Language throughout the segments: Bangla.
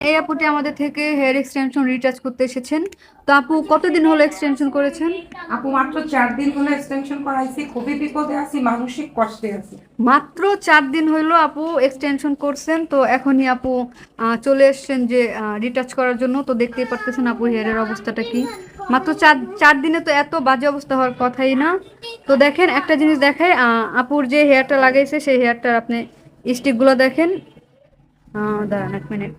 এই আপুটি আমাদের থেকে হেয়ার এক্সটেনশন রিচার্জ করতে এসেছেন। তো আপু কতদিন হলো এক্সটেনশন করেছেন? আপু মাত্র 4 দিন হলো এক্সটেনশন করাইছি, খুবই বিপদে আছি, মানসিক কষ্টে আছি। মাত্র 4 দিন হলো আপু এক্সটেনশন করছেন, তো এখনই আপু চলে এসেছেন যে রিটাচ করার জন্য। তো দেখতেই পারতেছেন আপু হেয়ারের অবস্থাটা কি। মাত্র চার চার দিনে তো এত বাজে অবস্থা হওয়ার কথাই না। তো দেখেন একটা জিনিস দেখায়, আপুর যে হেয়ারটা লাগাইছে সেই হেয়ারটার আপনি স্টিকগুলো দেখেন। দাঁড়ান 1 মিনিট।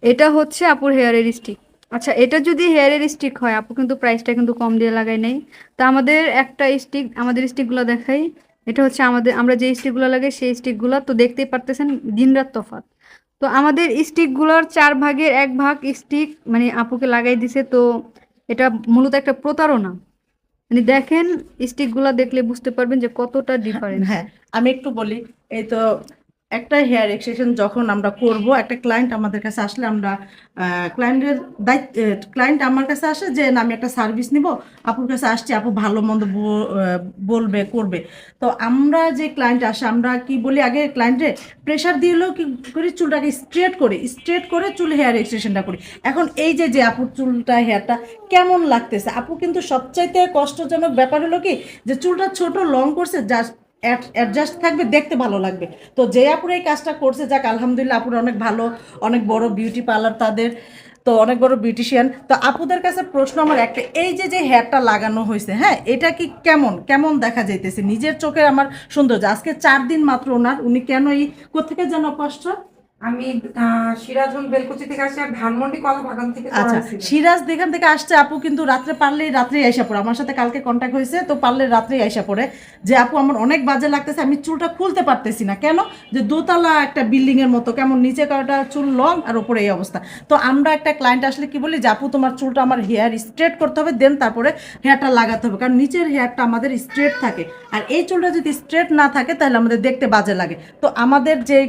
এটা হচ্ছে আপুর হেয়ারের স্টিক। আচ্ছা, এটা যদি হেয়ারের স্টিক হয়, আপু কিন্তু প্রাইসটা কিন্তু কম দিয়ে লাগাই নাই। তো আমাদের একটা স্টিক, আমাদের স্টিকগুলো দেখাই। এটা হচ্ছে আমরা যে স্টিকগুলো লাগাই সেই স্টিকগুলো, তো দেখতেই পারতেছেন দিনরাত তফাৎ। তো আমাদের স্টিকগুলোর 4 ভাগের 1 ভাগ স্টিক মানে আপুকে লাগাই দিছে। তো এটা মূলত একটা প্রতারণা। মানে দেখেন, স্টিকগুলো দেখলে বুঝতে পারবেন যে কতটা ডিফারেন্স। হ্যাঁ, আমি একটু বলি। এই তো একটা হেয়ার এক্সটেনশন যখন আমরা করব, একটা ক্লায়েন্ট আমাদের কাছে আসলে আমরা ক্লায়েন্টের দায়িত্ব, ক্লায়েন্ট আমার কাছে আসে যে না আমি একটা সার্ভিস নিব, আপুর কাছে আসছি, আপু ভালো মন্দ বলবে করবে। তো আমরা যে ক্লায়েন্ট আসে আমরা কি বলি, আগে ক্লায়েন্টে প্রেশার দিলেও কি করি, চুলটাকে স্ট্রেট করে চুল হেয়ার এক্সটেনশনটা করি। এখন এই যে যে আপুর চুলটা হেয়ারটা কেমন লাগতেছে, আপু কিন্তু সবচাইতে কষ্টজনক ব্যাপার হলো কি যে চুলটা ছোট লং করছে, জাস্ট অ্যাডজাস্ট থাকবে, দেখতে ভালো লাগবে। তো যে আপুর এই কাজটা করছে, যাক আলহামদুলিল্লাহ, আপুর অনেক ভালো, অনেক বড় বিউটি পার্লার তাদের, তো অনেক বড় বিউটিশিয়ান। তো আপুদের কাছে প্রশ্ন আমার একটা, এই যে যে হেয়ারটা লাগানো হয়েছে, হ্যাঁ এটা কি কেমন কেমন দেখা যাইতেছে নিজের চোখে আমার সৌন্দর্য, আজকে 4 দিন মাত্র উনি কেন এই কোথেকে যেন কষ্ট। আমি সিরাজগঞ্জ বেলকুচি থেকে আসি আর ধানমন্ডি কলা বাগান থেকে আচ্ছা, করাইছি। সিরাজ যেখান থেকে আসছে আপু কিন্তু রাত্রেই আইসা পড়ে, আমার সাথে কালকে কন্ট্যাক্ট হয়েছে, তো পারলে রাত্রেই আইসা পড়ে যে আপু আমার অনেক বাজে লাগতেছে, আমি চুলটা খুলতে পারতেছি না। কেন? যে দোতলা একটা বিল্ডিং এর মতো কেমন, নিচে কয়টা চুল লং আর উপরে এই অবস্থা। তো আমরা একটা ক্লায়েন্ট আসলে কি বলি যে আপু তোমার চুলটা আমার হেয়ার স্ট্রেট করতে হবে, দেন তারপরে হেয়ারটা লাগাতে হবে, কারণ নিচের হেয়ারটা আমাদের স্ট্রেট থাকে, আর এই চুলটা যদি স্ট্রেট না থাকে তাহলে আমাদের দেখতে বাজে লাগে। তো আমাদের যে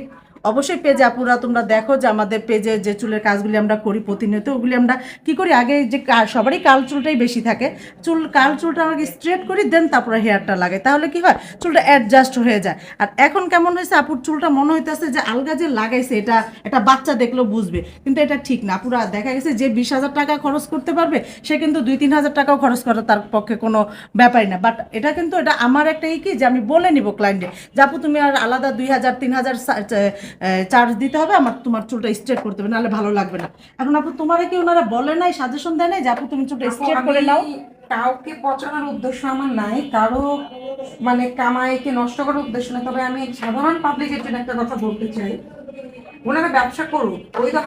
অবশ্যই পেজে আপুরা তোমরা দেখো যে আমাদের পেজে যে চুলের কাজগুলি আমরা করি প্রতিনিয়ত, ওগুলি আমরা কি করি, আগে যে সবারই কাল চুলটাই বেশি থাকে, কাল চুলটা আমাকে স্ট্রেট করি, দেন তারপরে হেয়ারটা লাগে, তাহলে কি হয় চুলটা অ্যাডজাস্ট হয়ে যায়। আর এখন কেমন হয়েছে, আপুর চুলটা মনে হইতেছে যে আলগা যে লাগাইছে, এটা একটা বাচ্চা দেখলেও বুঝবে, কিন্তু এটা ঠিক না। পুরা দেখা গেছে যে 20,000 টাকা খরচ করতে পারবে, সে কিন্তু 2-3 হাজার টাকাও খরচ করা তার পক্ষে কোনো ব্যাপারই না। বাট এটা কিন্তু এটা আমার একটা কি যে আমি বলে নিব ক্লায়েন্টে যে আপু তুমি আর আলাদা 2,000-3,000 চার্জ দিতে হবে, তোমার চুলটা স্ট্রেট করতে হবে, নাহলে ভালো লাগবে না। এখন আপু তোমার কি ওনারা বলে নাই, সাজেশন দেয় নাই যে আপু তুমি চুলটা আপু স্ট্রেট আমি করে নাও? কাউকে পচানোর উদ্দেশ্য আমার নাই, কারো মানে কামাইকে নষ্ট করার উদ্দেশ্য না, তবে আমি সাধারণ পাবলিকের জন্য একটা কথা বলতে চাই। ওনারা ব্যবসা করুক, ওই